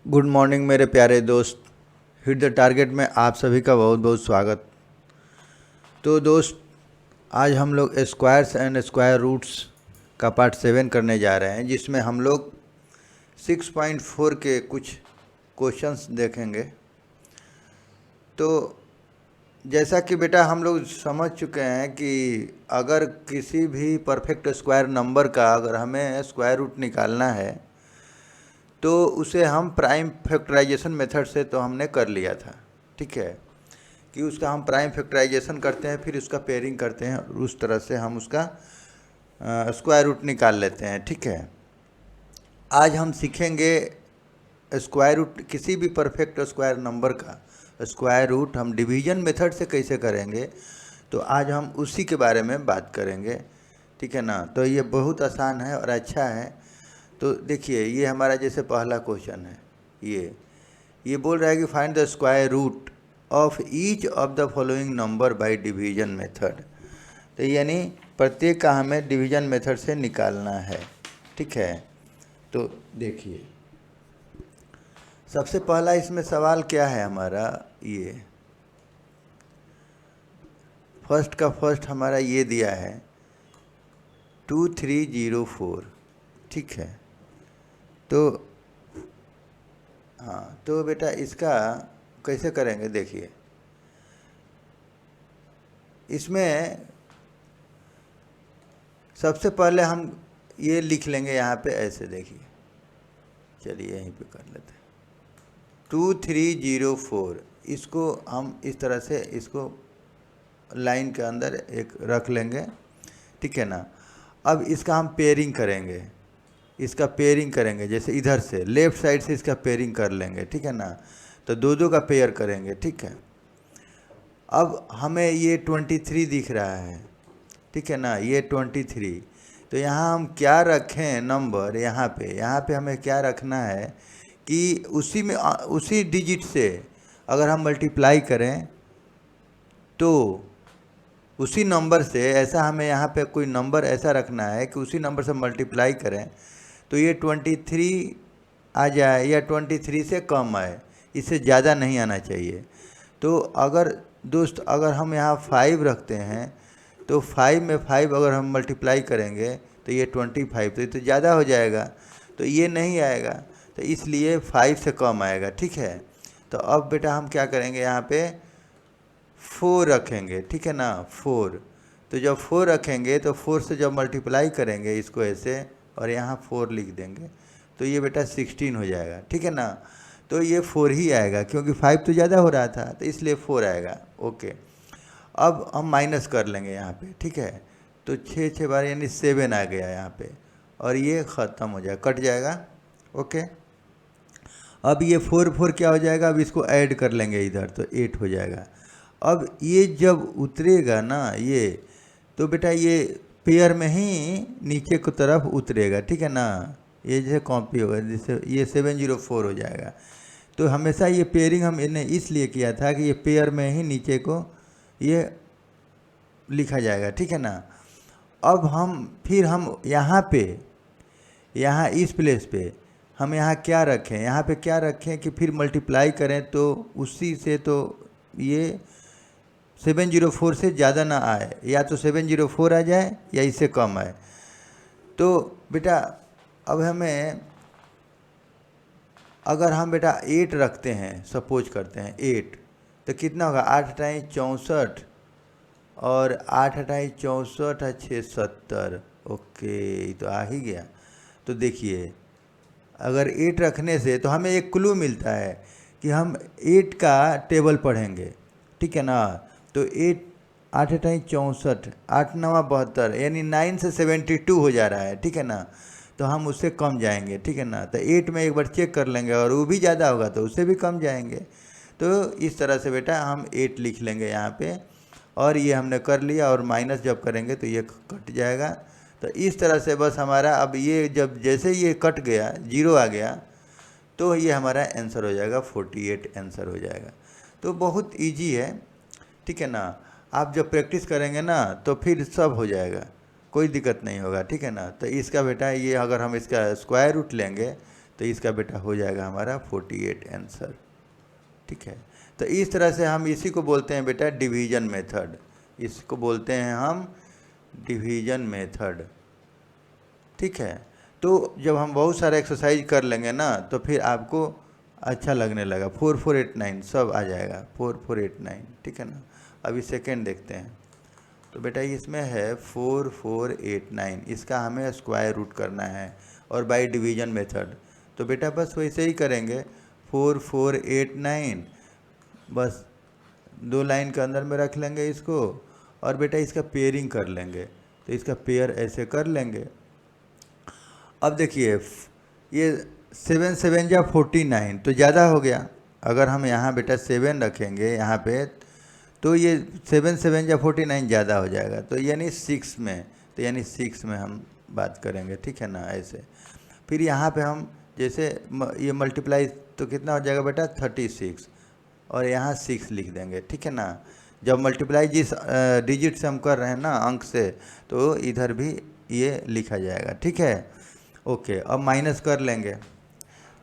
Good morning मेरे प्यारे दोस्त। हिट द टारगेट में आप सभी का बहुत बहुत स्वागत। तो दोस्त, आज हम लोग स्क्वायर्स एंड स्क्वायर रूट्स का पार्ट 7 करने जा रहे हैं, जिसमें हम लोग 6.4 के कुछ क्वेश्चंस देखेंगे। तो जैसा कि बेटा हम लोग समझ चुके हैं कि अगर किसी भी परफेक्ट स्क्वायर नंबर का अगर हमें स्क्वायर रूट निकालना है तो उसे हम प्राइम फैक्टराइजेशन मेथड से तो हमने कर लिया था। ठीक है कि उसका हम प्राइम फैक्टराइजेशन करते हैं, फिर उसका पेयरिंग करते हैं, और उस तरह से हम उसका स्क्वायर रूट निकाल लेते हैं। ठीक है, आज हम सीखेंगे स्क्वायर रूट किसी भी परफेक्ट स्क्वायर नंबर का स्क्वायर रूट हम डिवीजन मेथड से कैसे करेंगे, तो आज हम उसी के बारे में बात करेंगे। ठीक है ना, तो ये बहुत आसान है और अच्छा है। तो देखिए, ये हमारा जैसे पहला क्वेश्चन है, ये बोल रहा है कि find the square root of each of the following number by division method. तो यानी प्रत्येक का हमें डिवीजन मेथड से निकालना है। ठीक है, तो देखिए सबसे पहला इसमें सवाल क्या है हमारा, ये फर्स्ट का फर्स्ट हमारा ये दिया है 2304। ठीक है, तो हाँ, तो बेटा इसका कैसे करेंगे, देखिए इसमें सबसे पहले हम ये लिख लेंगे यहाँ पे ऐसे। देखिए, चलिए यहीं पे कर लेते हैं 2304। इसको हम इस तरह से इसको लाइन के अंदर एक रख लेंगे। ठीक है ना, अब इसका हम पेयरिंग करेंगे, इसका पेयरिंग करेंगे, जैसे इधर से लेफ्ट साइड से इसका पेयरिंग कर लेंगे। ठीक है ना, तो दो दो का पेयर करेंगे। ठीक है, अब हमें ये 23 दिख रहा है। ठीक है ना, ये 23। तो यहाँ हम क्या रखें नंबर, यहाँ पे हमें क्या रखना है कि उसी में उसी डिजिट से अगर हम मल्टीप्लाई करें तो उसी नंबर से, ऐसा हमें यहाँ पे कोई नंबर ऐसा रखना है कि उसी नंबर से मल्टीप्लाई करें तो ये 23 आ जाए या 23 से कम आए, इससे ज़्यादा नहीं आना चाहिए। तो अगर दोस्त अगर हम यहाँ 5 रखते हैं तो 5 में 5 अगर हम मल्टीप्लाई करेंगे तो ये 25, तो ये तो ज़्यादा हो जाएगा, तो ये नहीं आएगा, तो इसलिए 5 से कम आएगा। ठीक है, तो अब बेटा हम क्या करेंगे, यहाँ पे 4 रखेंगे। ठीक है ना, 4। तो जब 4 रखेंगे तो 4 से जब मल्टीप्लाई करेंगे इसको ऐसे और यहाँ 4 लिख देंगे तो ये बेटा 16 हो जाएगा। ठीक है ना, तो ये 4 ही आएगा क्योंकि 5 तो ज़्यादा हो रहा था, तो इसलिए 4 आएगा। ओके, अब हम माइनस कर लेंगे यहाँ पे। ठीक है, तो 6 बार यानी 7 आ गया यहाँ पे, और ये ख़त्म हो जाएगा, कट जाएगा। ओके, अब ये 4 क्या हो जाएगा, अब इसको ऐड कर लेंगे इधर तो 8 हो जाएगा। अब ये जब उतरेगा ना ये, तो बेटा ये पेयर में ही नीचे की तरफ उतरेगा। ठीक है ना, ये जैसे कॉपी होगा, जैसे ये 704 हो जाएगा। तो हमेशा ये पेयरिंग हम इन्हें इसलिए किया था कि ये पेयर में ही नीचे को ये लिखा जाएगा। ठीक है ना, अब फिर हम यहाँ पे, यहाँ इस प्लेस पे हम यहाँ क्या रखें, यहाँ पे क्या रखें कि फिर मल्टीप्लाई करें तो उसी से तो ये 704 से ज़्यादा ना आए, या तो 704 आ जाए या इससे कम आए। तो बेटा अब हमें, अगर हम बेटा 8 रखते हैं, सपोज करते हैं 8, तो कितना होगा, 8 टाइम 64 और 8 टाइम 64 है 670। ओके, तो आ ही गया। तो देखिए अगर 8 रखने से तो हमें एक क्लू मिलता है कि हम 8 का टेबल पढ़ेंगे। ठीक है ना, तो 8 टाइम 64, 8 9 72, यानी 9 से 72 हो जा रहा है। ठीक है ना, तो हम उससे कम जाएंगे। ठीक है ना, तो 8 में एक बार चेक कर लेंगे और वो भी ज़्यादा होगा तो उससे भी कम जाएंगे। तो इस तरह से बेटा हम 8 लिख लेंगे यहाँ पे, और ये हमने कर लिया, और माइनस जब करेंगे तो ये कट जाएगा। तो इस तरह से बस हमारा, अब ये जब जैसे ये कट गया, 0 आ गया, तो ये हमारा आंसर हो जाएगा 48 आंसर हो जाएगा। तो बहुत इजी है। ठीक है ना, आप जब प्रैक्टिस करेंगे ना तो फिर सब हो जाएगा, कोई दिक्कत नहीं होगा। ठीक है ना, तो इसका बेटा ये अगर हम इसका स्क्वायर रूट लेंगे तो इसका बेटा हो जाएगा हमारा 48 आंसर। ठीक है, तो इस तरह से हम इसी को बोलते हैं बेटा डिवीजन मेथड, इसको बोलते हैं हम डिवीजन मेथड। ठीक है, तो जब हम बहुत सारा एक्सरसाइज कर लेंगे ना तो फिर आपको अच्छा लगने लगा। 4489 सब आ जाएगा 4489। ठीक है ना, अभी सेकेंड देखते हैं। तो बेटा इसमें है 4489, इसका हमें स्क्वायर रूट करना है और बाय डिवीजन मेथड। तो बेटा बस वैसे ही करेंगे 4489, बस 2 लाइन के अंदर में रख लेंगे इसको और बेटा इसका पेयरिंग कर लेंगे। तो इसका पेयर ऐसे कर लेंगे। अब देखिए ये 7 7 जा 49 तो ज़्यादा हो गया। अगर हम यहाँ बेटा 7 रखेंगे यहाँ पे तो ये 7 7 जा 49 ज़्यादा हो जाएगा, तो यानी 6 में, तो यानी 6 में हम बात करेंगे। ठीक है ना, ऐसे। फिर यहाँ पे हम जैसे ये मल्टीप्लाई तो कितना हो जाएगा बेटा 36 और यहाँ 6 लिख देंगे। ठीक है ना, जब मल्टीप्लाई जिस डिजिट से हम कर रहे हैं ना, अंक से, तो इधर भी ये लिखा जाएगा। ठीक है, ओके। अब माइनस कर लेंगे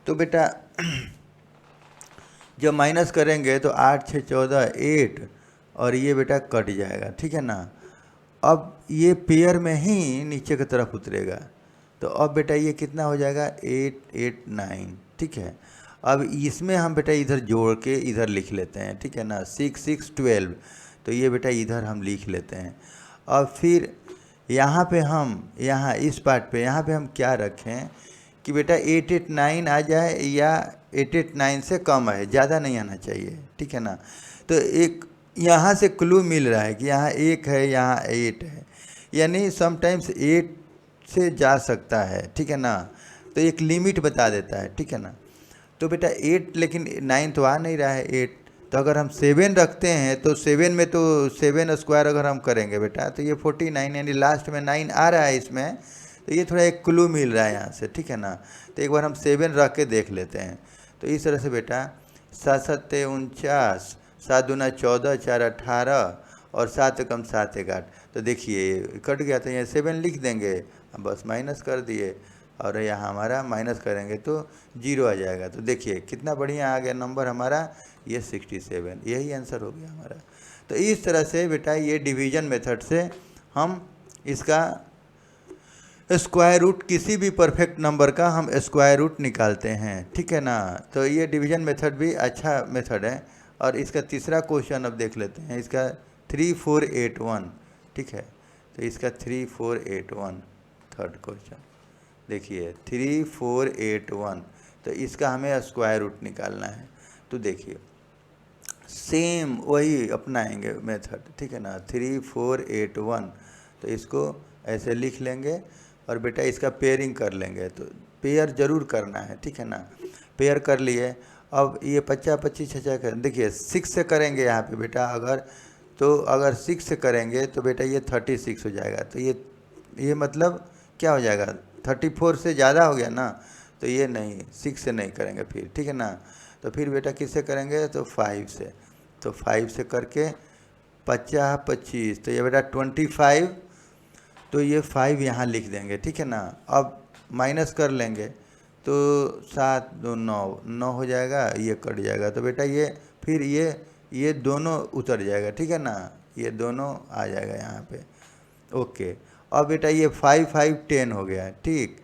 तो बेटा जब माइनस करेंगे तो 8 6 14 8 और ये बेटा कट जाएगा। ठीक है ना, अब ये पेयर में ही नीचे की तरफ उतरेगा। तो अब बेटा ये कितना हो जाएगा 8 8 9। ठीक है, अब इसमें हम बेटा इधर जोड़ के इधर लिख लेते हैं। ठीक है ना, 6 6 12, तो ये बेटा इधर हम लिख लेते हैं। अब फिर यहाँ पे हम यहाँ इस पार्ट पे यहाँ पे हम क्या रखें कि बेटा 8 8 9 आ जाए या 8 8 9 से कम है, ज़्यादा नहीं आना चाहिए। ठीक है ना, तो एक यहाँ से क्लू मिल रहा है कि यहाँ 1 है, यहाँ 8 है, यानी समटाइम्स 8 से जा सकता है। ठीक है ना, तो एक लिमिट बता देता है। ठीक है ना, तो बेटा 8, लेकिन 9 तो आ नहीं रहा है 8, तो अगर हम 7 रखते हैं तो 7 में तो 7 स्क्वायर अगर हम करेंगे बेटा तो ये 49, यानी लास्ट में 9 आ रहा है इसमें, तो ये थोड़ा एक क्लू मिल रहा है यहाँ से। ठीक है ना, तो एक बार हम 7 रख के देख लेते हैं। तो इस तरह से बेटा 7 7 49, 7 दूना 14, 4 18 और 7 कम 7 1 8। तो देखिए कट गया, तो यहाँ 7 लिख देंगे, अब बस माइनस कर दिए और यहाँ हमारा माइनस करेंगे तो 0 आ जाएगा। तो देखिए कितना बढ़िया आ गया नंबर हमारा, ये 67, यही आंसर हो गया हमारा। तो इस तरह से बेटा ये डिवीजन मेथड से हम इसका स्क्वायर रूट, किसी भी परफेक्ट नंबर का हम स्क्वायर रूट निकालते हैं। ठीक है ना, तो ये डिवीजन मेथड भी अच्छा मेथड है। और इसका तीसरा क्वेश्चन अब देख लेते हैं, इसका 3481। ठीक है, तो इसका 3481 थर्ड क्वेश्चन देखिए 3481, तो इसका हमें स्क्वायर रूट निकालना है। तो देखिए सेम वही अपनाएंगे मेथड। ठीक है ना, 3481, तो इसको ऐसे लिख लेंगे और बेटा इसका पेयरिंग कर लेंगे। तो पेयर जरूर करना है। ठीक है ना, पेयर कर लिए। अब ये 50 25 छः कर, देखिए 6 से करेंगे यहाँ पे बेटा, अगर 6 से करेंगे तो बेटा ये 36 हो जाएगा। तो ये मतलब क्या हो जाएगा, 34 से ज़्यादा हो गया ना, तो ये नहीं, 6 से नहीं करेंगे फिर। ठीक है ना, तो फिर बेटा किससे करेंगे, तो 5 से। तो 5 से करके 50 25, तो ये बेटा 25, तो ये 5 यहाँ लिख देंगे। ठीक है ना, अब माइनस कर लेंगे तो 7 2 9 हो जाएगा, ये कट जाएगा। तो बेटा ये फिर ये दोनों उतर जाएगा। ठीक है ना, ये दोनों आ जाएगा यहाँ पे। ओके, अब बेटा ये 5 5 10 हो गया। ठीक,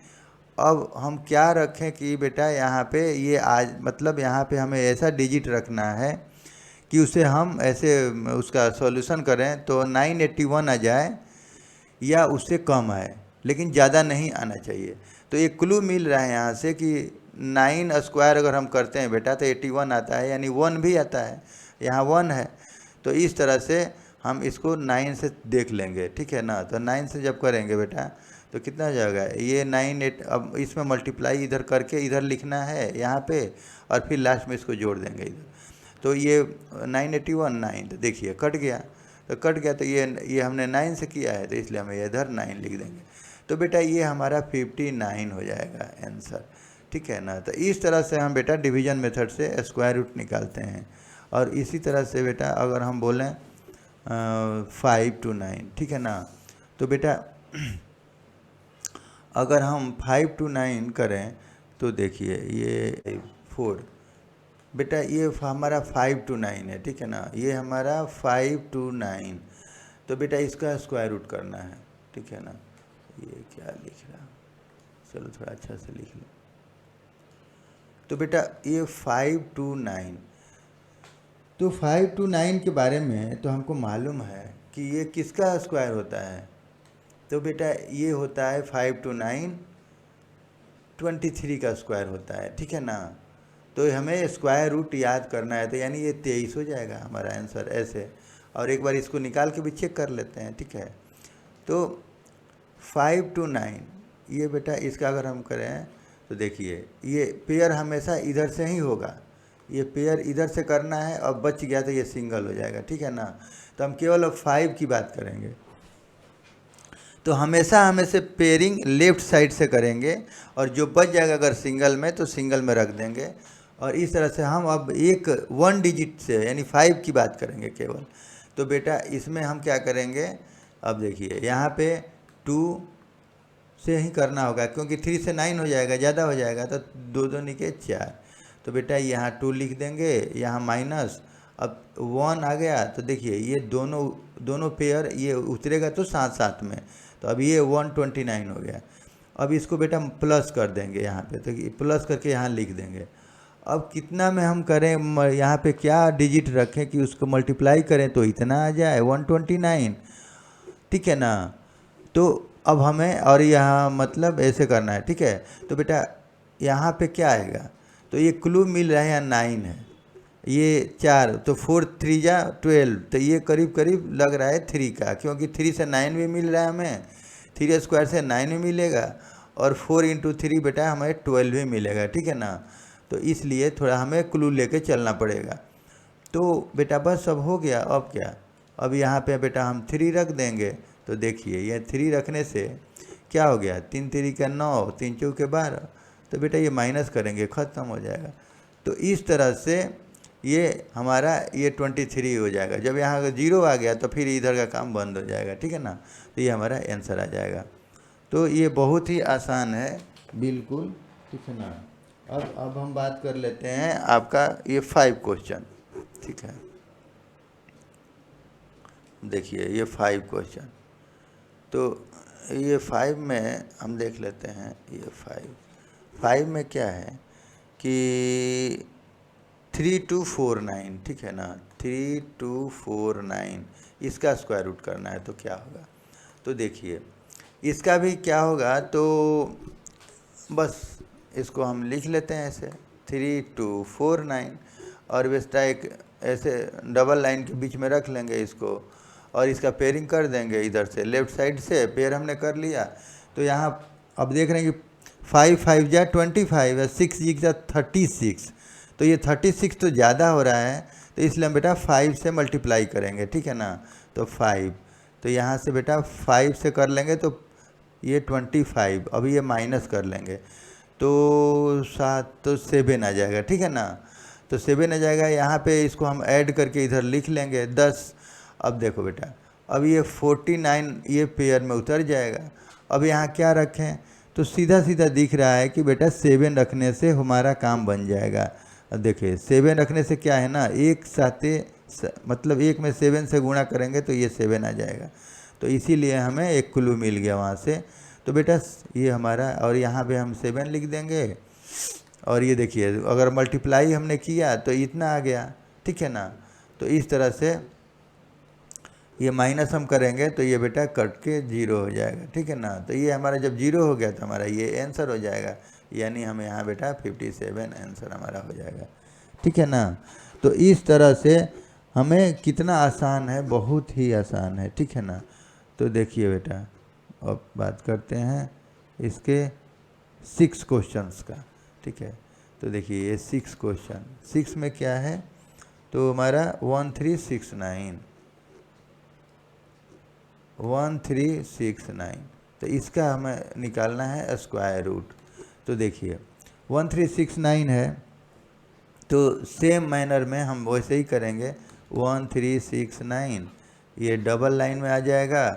अब हम क्या रखें कि बेटा यहाँ पे ये आज मतलब यहाँ पे हमें ऐसा डिजिट रखना है कि उसे हम ऐसे उसका सॉल्यूशन करें तो 981 आ जाए या उससे कम आए, लेकिन ज़्यादा नहीं आना चाहिए। तो एक क्लू मिल रहा है यहाँ से कि 9 स्क्वायर अगर हम करते हैं बेटा तो 81 आता है, यानी 1 भी आता है, यहाँ 1 है। तो इस तरह से हम इसको 9 से देख लेंगे। ठीक है ना, तो 9 से जब करेंगे बेटा तो कितना हो जाएगा, ये 9 8, अब इसमें मल्टीप्लाई इधर करके इधर लिखना है यहाँ पे और फिर लास्ट में इसको जोड़ देंगे इधर। तो ये 981 9, तो देखिए कट गया, तो कट गया, तो ये हमने 9 से किया है तो इसलिए हम इधर 9 लिख देंगे। तो बेटा ये हमारा 59 हो जाएगा आंसर। ठीक है ना, तो इस तरह से हम बेटा डिवीजन मेथड से स्क्वायर रूट निकालते हैं। और इसी तरह से बेटा अगर हम बोलें 5 to 9, ठीक है ना, तो बेटा अगर हम 5 to 9 करें तो देखिए ये 4, बेटा ये हमारा 5 to 9 है, ठीक है ना, ये हमारा 5 to 9, तो बेटा इसका स्क्वायर रूट करना है, ठीक है ना। ये क्या लिख रहा, चलो थोड़ा अच्छा से लिख लो। तो बेटा ये 5 to 9, तो 5 to 9 के बारे में तो हमको मालूम है कि ये किसका स्क्वायर होता है। तो बेटा ये होता है 5 to 9 23 का स्क्वायर होता है, ठीक है ना। तो हमें स्क्वायर रूट याद करना है, तो यानी ये 23 हो जाएगा हमारा आंसर ऐसे। और एक बार इसको निकाल के भी चेक कर लेते हैं, ठीक है। तो 5 to 9 ये बेटा इसका अगर हम करें तो देखिए ये पेयर हमेशा इधर से ही होगा, ये पेयर इधर से करना है, और बच गया तो ये सिंगल हो जाएगा, ठीक है ना। तो हम केवल अब 5 की बात करेंगे, तो हमेशा हमें से पेयरिंग लेफ्ट साइड से करेंगे, और जो बच जाएगा अगर सिंगल में तो सिंगल में रख देंगे। और इस तरह से हम अब एक 1 डिजिट से यानी 5 की बात करेंगे केवल। तो बेटा इसमें हम क्या करेंगे, अब देखिए यहाँ पे 2 से ही करना होगा, क्योंकि 3 से 9 हो जाएगा, ज़्यादा हो जाएगा, तो 2 2 निके 4। तो बेटा यहाँ 2 लिख देंगे, यहाँ माइनस, अब 1 आ गया, तो देखिए ये दोनों पेयर ये उतरेगा तो साथ साथ में, तो अब ये 129 हो गया। अब इसको बेटा प्लस कर देंगे यहाँ पे, तो प्लस करके यहाँ लिख देंगे। अब कितना में हम करें, यहाँ पे क्या डिजिट रखें कि उसको मल्टीप्लाई करें तो इतना आ जाए 129, ठीक है ना। तो अब हमें और यहाँ मतलब ऐसे करना है, ठीक है। तो बेटा यहाँ पे क्या आएगा, तो ये क्लू मिल रहा है यहाँ 9 है, ये 4, तो 4 3 जा 12, तो ये करीब करीब लग रहा है 3 का, क्योंकि 3 से 9 भी मिल रहा है हमें, 3 स्क्वायर से 9 भी मिलेगा, और 4 into 3 बेटा हमें 12 भी मिलेगा, ठीक है ना। तो इसलिए थोड़ा हमें क्लू लेके चलना पड़ेगा। तो बेटा बस अब हो गया, अब क्या, अब यहाँ पे बेटा हम 3 रख देंगे। तो देखिए ये 3 रखने से क्या हो गया, 3 3 का 9, 3 4 के 12, तो बेटा ये माइनस करेंगे, ख़त्म हो जाएगा। तो इस तरह से ये हमारा ये 23 हो जाएगा। जब यहाँ 0 आ गया तो फिर इधर का काम बंद हो जाएगा, ठीक है ना। तो ये हमारा आंसर आ जाएगा। तो ये बहुत ही आसान है, बिल्कुल, ठीक है ना। अब हम बात कर लेते हैं आपका ये 5 क्वेश्चन, ठीक है। देखिए ये 5 क्वेश्चन, तो ये 5 में हम देख लेते हैं, ये 5 में क्या है कि 3249, ठीक है ना, 3249 इसका स्क्वायर रूट करना है, तो क्या होगा। तो देखिए इसका भी क्या होगा, तो बस इसको हम लिख लेते हैं ऐसे 3249, और बेस्टा एक ऐसे डबल लाइन के बीच में रख लेंगे इसको, और इसका पेयरिंग कर देंगे इधर से, लेफ्ट साइड से पेयर हमने कर लिया। तो यहाँ अब देख रहे हैं कि 5 5 जा 25 है, 6 6 जा 36, तो ये 36 तो ज़्यादा हो रहा है, तो इसलिए हम बेटा 5 से मल्टीप्लाई करेंगे, ठीक है ना। तो 5, तो यहाँ से बेटा 5 से कर लेंगे, तो ये 25, अभी ये माइनस कर लेंगे, तो 7 तो 7 आ जाएगा, ठीक है ना। तो 7 आ जाएगा, यहाँ पे इसको हम ऐड करके इधर लिख लेंगे 10। अब देखो बेटा, अब ये 49 ये पेयर में उतर जाएगा। अब यहाँ क्या रखें, तो सीधा सीधा दिख रहा है कि बेटा 7 रखने से हमारा काम बन जाएगा। अब देखिए 7 रखने से क्या है ना, एक साथे मतलब एक में 7 से गुणा करेंगे तो ये 7 आ जाएगा। तो इसीलिए हमें एक क्लू मिल गया वहाँ से। तो बेटा ये हमारा, और यहाँ पे हम 7 लिख देंगे, और ये देखिए अगर मल्टीप्लाई हमने किया तो इतना आ गया, ठीक है ना। तो इस तरह से ये माइनस हम करेंगे तो ये बेटा कट के 0 हो जाएगा, ठीक है ना। तो ये हमारा जब 0 हो गया तो हमारा ये आंसर हो जाएगा, यानी हमें यहाँ बेटा 57 आंसर हमारा हो जाएगा, ठीक है ना। तो इस तरह से हमें कितना आसान है, बहुत ही आसान है, ठीक है ना। तो देखिए बेटा अब बात करते हैं इसके 6 क्वेश्चंस का, ठीक है। तो देखिए ये 6 क्वेश्चन, 6 में क्या है, तो हमारा 1369, तो इसका हमें निकालना है स्क्वायर रूट। तो देखिए 1369 है, तो सेम मैनर में हम वैसे ही करेंगे, 1369 ये डबल लाइन में आ जाएगा,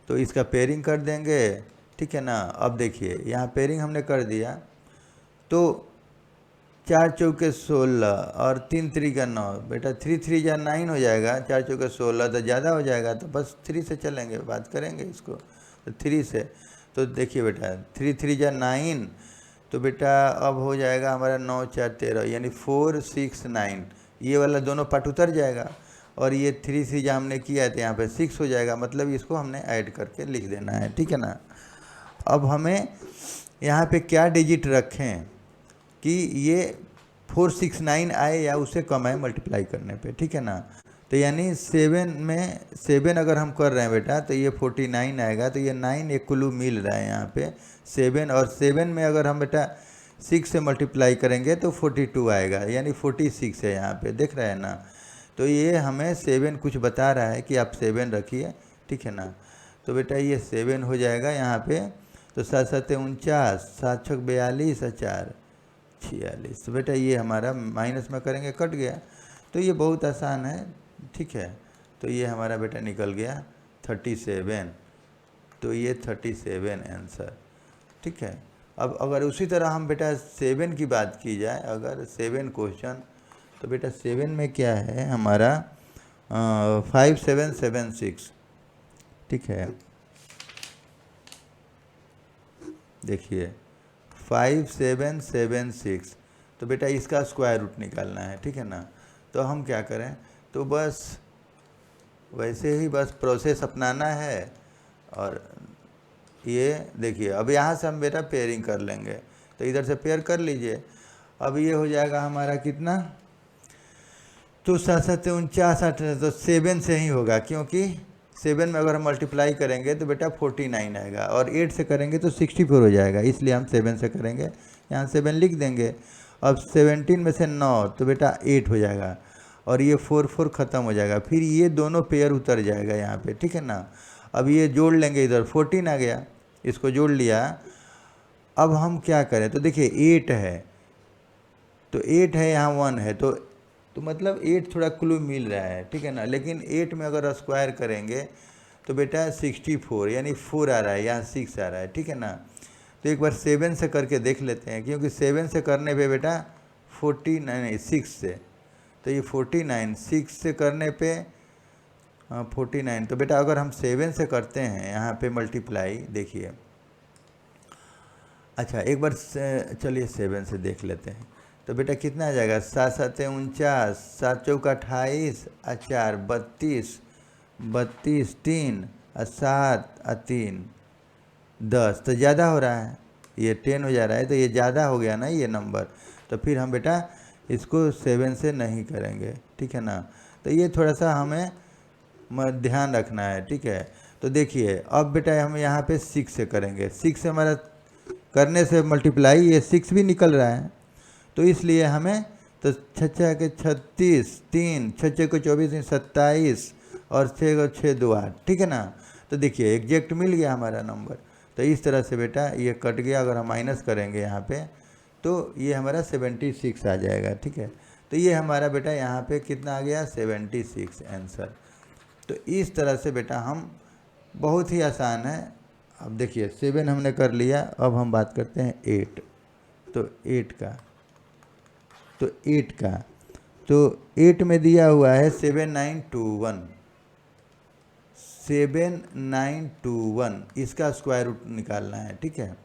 तो इसका पेयरिंग कर देंगे, ठीक है ना। अब देखिए यहाँ पेयरिंग हमने कर दिया, तो 4 चौके 16 और 3 3 9, बेटा 3 3 या 9 हो जाएगा, 4 चौके 16 तो ज़्यादा हो जाएगा, तो बस 3 से चलेंगे, बात करेंगे इसको, तो 3 से। तो देखिए बेटा 3 3 या 9, तो बेटा अब हो जाएगा हमारा 9 4 13, यानी 4 6 9, ये वाला दोनों पार्ट उतर जाएगा, और ये 3 3 जो हमने किया तो यहाँ पे 6 हो जाएगा, मतलब इसको हमने ऐड करके लिख देना है, ठीक है ना। अब हमें यहाँ पे क्या डिजिट रखें कि ये 469 आए या उससे कम आए मल्टीप्लाई करने पे, ठीक है ना। तो यानी 7 में 7 अगर हम कर रहे हैं बेटा तो ये 49 आएगा, तो ये 9 एक क्लू मिल रहा है यहाँ पे 7, और 7 में अगर हम बेटा 6 से मल्टीप्लाई करेंगे तो 42 आएगा, यानी 46 है यहाँ पे, देख रहे हैं ना। तो ये हमें 7 कुछ बता रहा है कि आप 7 रखिए, ठीक है ना। तो बेटा ये 7 हो जाएगा यहाँ पे, तो 7 7 49, 7 6 42 और 4 46, तो बेटा ये हमारा माइनस में करेंगे कट गया, तो ये बहुत आसान है, ठीक है। तो ये हमारा बेटा निकल गया 37, तो ये 37 आंसर, ठीक है। अब अगर उसी तरह हम बेटा 7 की बात की जाए, अगर 7 क्वेश्चन, तो बेटा 7 में क्या है हमारा 5776, ठीक है। देखिए 5776, तो बेटा इसका स्क्वायर रूट निकालना है, ठीक है ना। तो हम क्या करें, तो बस वैसे ही बस प्रोसेस अपनाना है, और ये देखिए अब यहाँ से हम बेटा पेयरिंग कर लेंगे, तो इधर से पेयर कर लीजिए। अब ये हो जाएगा हमारा कितना, तो 7 7 49, तो 7 से ही होगा, क्योंकि 7 में अगर हम मल्टीप्लाई करेंगे तो बेटा 49 आएगा, और 8 से करेंगे तो 64 हो जाएगा, इसलिए हम 7 से करेंगे, यहाँ 7 लिख देंगे। अब 17 में से 9, तो बेटा 8 हो जाएगा, और ये 4 4 ख़त्म हो जाएगा, फिर ये दोनों पेयर उतर जाएगा यहाँ पे, ठीक है ना। अब ये जोड़ लेंगे, इधर 14 आ गया, इसको जोड़ लिया। अब हम क्या करें, तो देखिए 8 है, तो 8 है, यहाँ 1 है, तो मतलब 8 थोड़ा क्लू मिल रहा है, ठीक है ना। लेकिन 8 में अगर स्क्वायर करेंगे तो बेटा 64, यानी 4 आ रहा है, यहाँ 6 आ रहा है, ठीक है ना। तो एक बार 7 से करके देख लेते हैं, क्योंकि 7 से करने पे बेटा 49, 6 से, तो ये 49, 6 से करने पे 49, तो बेटा अगर हम 7 से करते हैं यहाँ पे मल्टीप्लाई, देखिए अच्छा एक बार चलिए 7 से देख लेते हैं, तो बेटा कितना आ जाएगा, 7 7 49, 7 चौका 28 और 4 32, 32 3 और 7 और 3 10, तो ज़्यादा हो रहा है, ये 10 हो जा रहा है, तो ये ज़्यादा हो गया ना ये नंबर, तो फिर हम बेटा इसको 7 से नहीं करेंगे, ठीक है ना। तो ये थोड़ा सा हमें ध्यान रखना है, ठीक है। तो देखिए अब बेटा हम यहाँ पे 6 से करेंगे, 6 से हमारा करने से मल्टीप्लाई ये 6 भी निकल रहा है, तो इसलिए हमें तो 6 के 36, 3 6 को 24 27, और 6 को 6 2 8, ठीक है ना। तो देखिए एग्जैक्ट मिल गया हमारा नंबर, तो इस तरह से बेटा ये कट गया, अगर हम माइनस करेंगे यहाँ पे तो ये हमारा 76 आ जाएगा, ठीक है। तो ये हमारा बेटा यहाँ पे कितना आ गया, 76 आंसर। तो इस तरह से बेटा हम, बहुत ही आसान है। अब देखिए 7 हमने कर लिया, अब हम बात करते हैं 8, तो 8 का, तो 8 का, तो 8 में दिया हुआ है 7921, 7921, इसका स्क्वायर रूट निकालना है, ठीक है।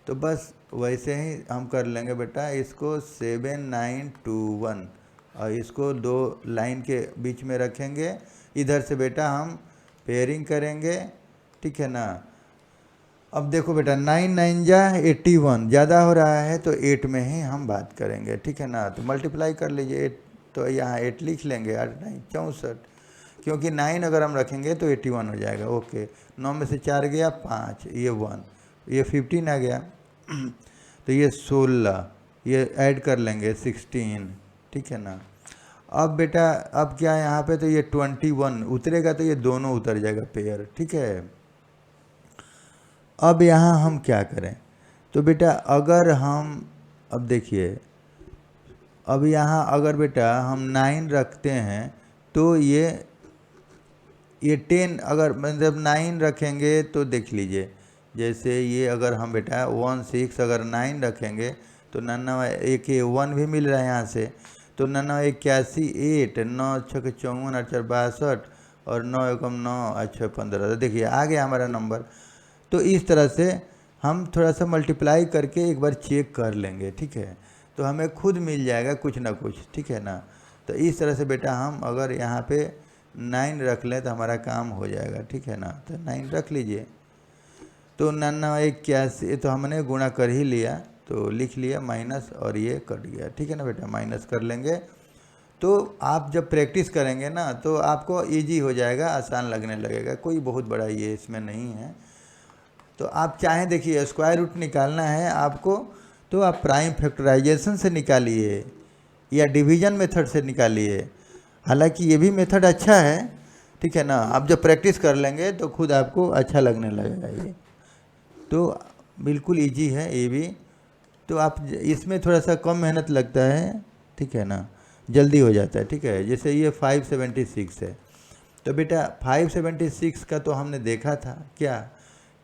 तो बस वैसे ही हम कर लेंगे बेटा इसको 7921, और इसको 2 लाइन के बीच में रखेंगे, इधर से बेटा हम पेयरिंग करेंगे, ठीक है ना। अब देखो बेटा 9 9 जा 81, ज़्यादा हो रहा है, तो 8 में ही हम बात करेंगे, ठीक है ना। तो मल्टीप्लाई कर लीजिए 8, तो यहाँ 8 लिख लेंगे, 8 9 64, क्योंकि 9 अगर हम रखेंगे तो 81 हो जाएगा, ओके। 9 में से 4 गया 5, ये 1, ये 15 आ गया, तो ये 16, ये ऐड कर लेंगे 16, ठीक है ना। अब बेटा अब क्या है यहाँ पे, तो ये 21 उतरेगा, तो ये दोनों उतर जाएगा पेयर, ठीक है। अब यहाँ हम क्या करें, तो बेटा अगर हम, अब देखिए अब यहाँ अगर बेटा हम 9 रखते हैं, तो ये 10 अगर मतलब 9 रखेंगे, तो देख लीजिए जैसे ये अगर हम बेटा 1 6 अगर 9 रखेंगे तो 99 एक ये 1 भी मिल रहा है यहाँ से, तो 99 81 8 9 6 54 8 4 62 और 9 एकम 9 8 15। तो देखिए आ गया हमारा नंबर। तो इस तरह से हम थोड़ा सा मल्टीप्लाई करके एक बार चेक कर लेंगे, ठीक है, तो हमें खुद मिल जाएगा कुछ ना कुछ, ठीक है ना। तो इस तरह से बेटा हम अगर यहाँ पे 9 रख लें तो हमारा काम हो जाएगा, ठीक है ना। तो 9 रख लीजिए। तो 99 81 तो हमने गुणा कर ही लिया, तो लिख लिया माइनस और ये कट गया, ठीक है ना बेटा, माइनस कर लेंगे। तो आप जब प्रैक्टिस करेंगे ना तो आपको इजी हो जाएगा, आसान लगने लगेगा, कोई बहुत बड़ा ये इसमें नहीं है। तो आप चाहें देखिए स्क्वायर रूट निकालना है आपको तो आप प्राइम फैक्टराइजेशन से निकालिए या डिवीजन मेथड से निकालिए। हालांकि ये भी मेथड अच्छा है, ठीक है ना। आप जब प्रैक्टिस कर लेंगे तो खुद आपको अच्छा लगने लगेगा ये। तो बिल्कुल इजी है ये भी। तो आप इसमें थोड़ा सा कम मेहनत लगता है, ठीक है ना, जल्दी हो जाता है, ठीक है। जैसे ये 576 है, तो बेटा 576 का तो हमने देखा था क्या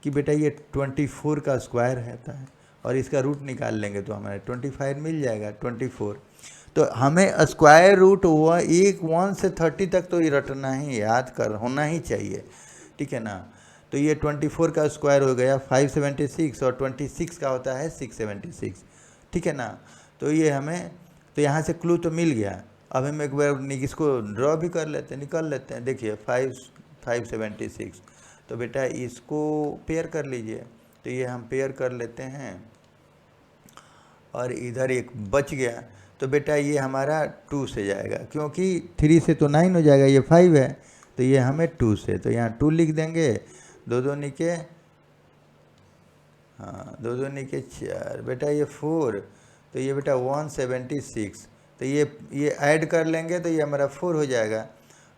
कि बेटा ये 24 का स्क्वायर रहता है और इसका रूट निकाल लेंगे तो हमें 25 मिल जाएगा, 24। तो हमें स्क्वायर रूट 1 से 30 तक तो ये रटना ही याद कर होना ही चाहिए, ठीक है ना। तो ये 24 का स्क्वायर हो गया 576 और 26 का होता है 676, ठीक है ना। तो ये हमें तो यहाँ से क्लू तो मिल गया। अब हम एक बार इसको ड्रॉ भी कर लेते हैं, निकाल लेते हैं। देखिए 576, तो बेटा इसको पेयर कर लीजिए। तो ये हम पेयर कर लेते हैं और इधर एक बच गया, तो बेटा ये हमारा 2 से जाएगा, क्योंकि 3 से तो 9 हो जाएगा, ये 5 है, तो ये हमें 2 से, तो यहाँ 2 लिख देंगे। 2 2 निके, हाँ 2 2 निके 4, बेटा ये 4, तो ये बेटा 176, तो ये ऐड कर लेंगे तो ये हमारा 4 हो जाएगा।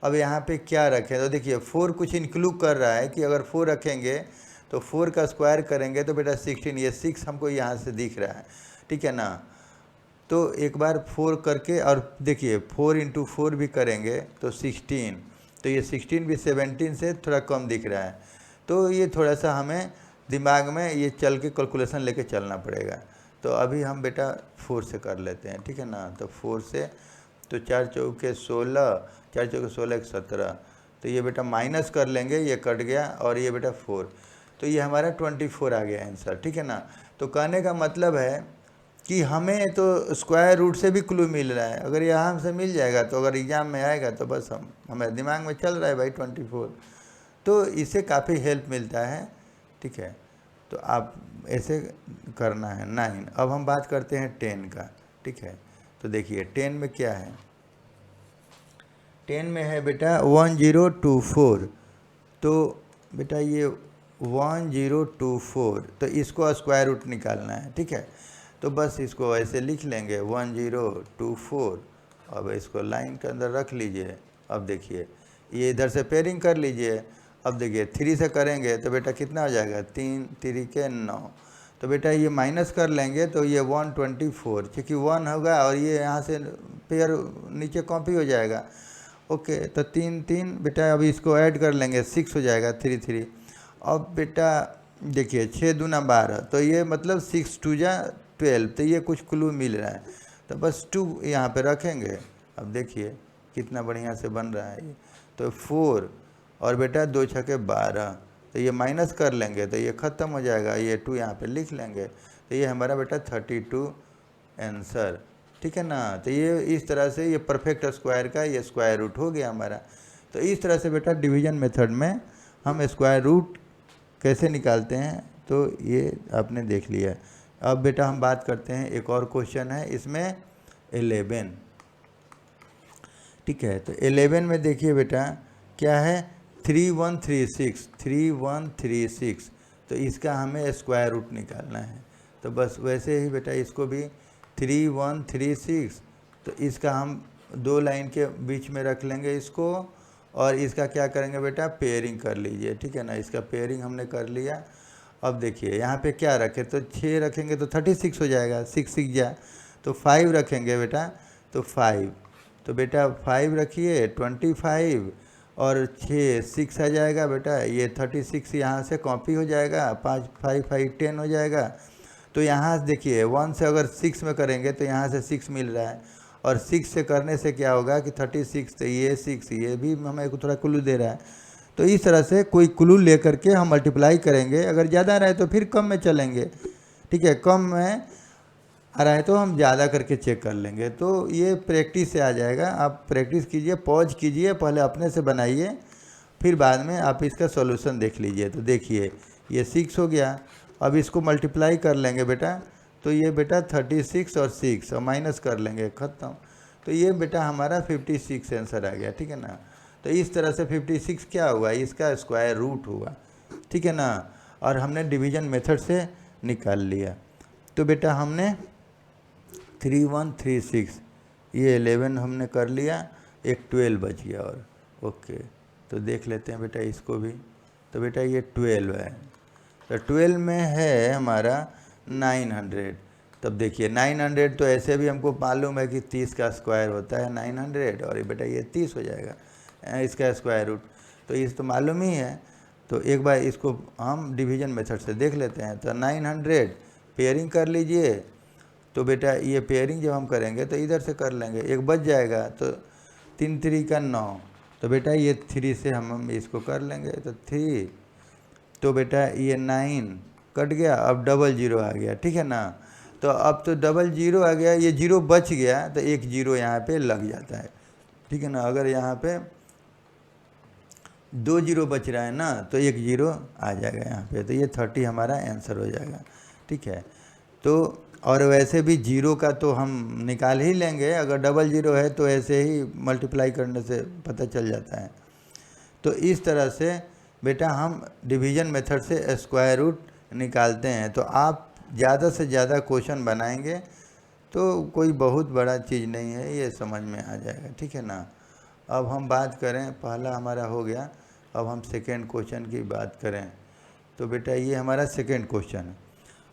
अब यहाँ पे क्या रखें, तो देखिए 4 कुछ इंक्लूड कर रहा है कि अगर 4 रखेंगे तो 4 का स्क्वायर करेंगे तो बेटा 16, ये 6 हमको यहाँ से दिख रहा है, ठीक है ना। तो एक बार 4 करके और देखिए 4 × 4 भी करेंगे तो 16, तो ये 16 भी 17 से थोड़ा कम दिख रहा है। तो ये थोड़ा सा हमें दिमाग में ये चल के कैलकुलेशन लेके चलना पड़ेगा। तो अभी हम बेटा 4 से कर लेते हैं, ठीक है ना। तो 4 से, तो 4 चौके 16, 4 चौके 16 1 17, तो ये बेटा माइनस कर लेंगे, ये कट गया और ये बेटा 4, तो ये हमारा 24 आ गया आंसर, ठीक है ना। तो कहने का मतलब है कि हमें तो स्क्वायर रूट से भी क्लू मिल रहा है, अगर यहाँ हमसे मिल जाएगा तो अगर एग्ज़ाम में आएगा तो बस हमें दिमाग में चल रहा है भाई 24, तो इससे काफ़ी हेल्प मिलता है, ठीक है। तो आप ऐसे करना है 9। अब हम बात करते हैं 10 का, ठीक है। तो देखिए 10 में क्या है, 10 में है बेटा 1024, तो बेटा ये 1024, तो इसको स्क्वायर रूट निकालना है, ठीक है। तो बस इसको ऐसे लिख लेंगे 1024, अब इसको लाइन के अंदर रख लीजिए। अब देखिए ये इधर से पेयरिंग कर लीजिए। अब देखिए 3 से करेंगे तो बेटा कितना हो जाएगा, 3 3 के 9, तो बेटा ये माइनस कर लेंगे तो ये 124, क्योंकि 1 होगा और ये यहाँ से पेयर नीचे कॉपी हो जाएगा, ओके। तो 3 3 बेटा अभी इसको ऐड कर लेंगे, 6 हो जाएगा, 3 3। अब बेटा देखिए 6 दूना 12, तो ये मतलब 6 2 जा 12, तो ये कुछ क्लू मिल रहा है, तो बस 2 यहाँ पे रखेंगे। अब देखिए कितना बढ़िया से बन रहा है ये, तो 4 और बेटा 2 छके 12, तो ये माइनस कर लेंगे तो ये ख़त्म हो जाएगा, ये 2 यहाँ पे लिख लेंगे, तो ये हमारा बेटा 32 आंसर, ठीक है ना। तो ये इस तरह से ये परफेक्ट स्क्वायर का ये स्क्वायर रूट हो गया हमारा। तो इस तरह से बेटा डिवीजन मेथड में हम स्क्वायर रूट कैसे निकालते हैं, तो ये आपने देख लिया। अब बेटा हम बात करते हैं, एक और क्वेश्चन है इसमें 11, ठीक है। तो 11 में देखिए बेटा क्या है, 3136, तो इसका हमें स्क्वायर रूट निकालना है। तो बस वैसे ही बेटा इसको भी 3136, तो इसका हम 2 लाइन के बीच में रख लेंगे इसको, और इसका क्या करेंगे बेटा, पेयरिंग कर लीजिए, ठीक है ना। इसका पेयरिंग हमने कर लिया। अब देखिए यहाँ पे क्या रखें, तो 6 रखेंगे तो 36 हो जाएगा, 6 6 जा, तो 5 रखेंगे बेटा, तो 5, तो बेटा 5 रखिए 25 और 6 6 आ जाएगा बेटा, ये 36 यहाँ से कॉपी हो जाएगा, 5 5 5 10 हो जाएगा, तो यहाँ देखिए 1 से अगर 6 में करेंगे तो यहाँ से 6 मिल रहा है, और 6 से करने से क्या होगा कि 36, तो ये 6, ये भी हमें थोड़ा क्लू दे रहा है। तो इस तरह से कोई क्लू लेकर के हम मल्टीप्लाई करेंगे, अगर ज़्यादा रहे तो फिर कम में चलेंगे, ठीक है, कम में आ रहा है तो हम ज़्यादा करके चेक कर लेंगे। तो ये प्रैक्टिस से आ जाएगा, आप प्रैक्टिस कीजिए, पॉज कीजिए, पहले अपने से बनाइए, फिर बाद में आप इसका सॉल्यूशन देख लीजिए। तो देखिए ये 6 हो गया, अब इसको मल्टीप्लाई कर लेंगे बेटा, तो ये बेटा 36 और 6 और माइनस कर लेंगे, ख़त्म। तो ये बेटा हमारा 56 आंसर आ गया, ठीक है ना। तो इस तरह से 56 क्या हुआ, इसका स्क्वायर रूट हुआ, ठीक है ना, और हमने डिवीजन मेथड से निकाल लिया। तो बेटा हमने 3136, ये 11 हमने कर लिया, एक 12 बच गया और ओके। तो देख लेते हैं बेटा इसको भी। तो बेटा ये 12 है, तो 12 में है हमारा 900। तब देखिए 900 तो ऐसे भी हमको मालूम है कि 30 का स्क्वायर होता है 900, और ये बेटा ये 30 हो जाएगा इसका स्क्वायर रूट, तो इस तो मालूम ही है। तो एक बार इसको हम डिवीजन मेथड से देख लेते हैं। तो 900 पेयरिंग कर लीजिए, तो बेटा ये पेयरिंग जब हम करेंगे तो इधर से कर लेंगे, एक बच जाएगा, तो 3 3 का 9, तो बेटा ये 3 से हम इसको कर लेंगे, तो 3, तो बेटा ये 9 कट गया, अब डबल जीरो आ गया, ठीक है ना। तो अब तो डबल जीरो आ गया, ये जीरो बच गया, तो एक जीरो यहाँ पे लग जाता है, ठीक है ना। अगर यहाँ पे 2 जीरो बच रहा है ना, तो एक जीरो आ जाएगा यहाँ पे, तो ये 30 हमारा आंसर हो जाएगा, ठीक है। तो और वैसे भी जीरो का तो हम निकाल ही लेंगे, अगर डबल जीरो है तो ऐसे ही मल्टीप्लाई करने से पता चल जाता है। तो इस तरह से बेटा हम डिवीजन मेथड से स्क्वायर रूट निकालते हैं। तो आप ज़्यादा से ज़्यादा क्वेश्चन बनाएंगे तो कोई बहुत बड़ा चीज़ नहीं है, ये समझ में आ जाएगा, ठीक है ना। अब हम बात करें, पहला हमारा हो गया, अब हम सेकेंड क्वेश्चन की बात करें। तो बेटा ये हमारा सेकेंड क्वेश्चन है।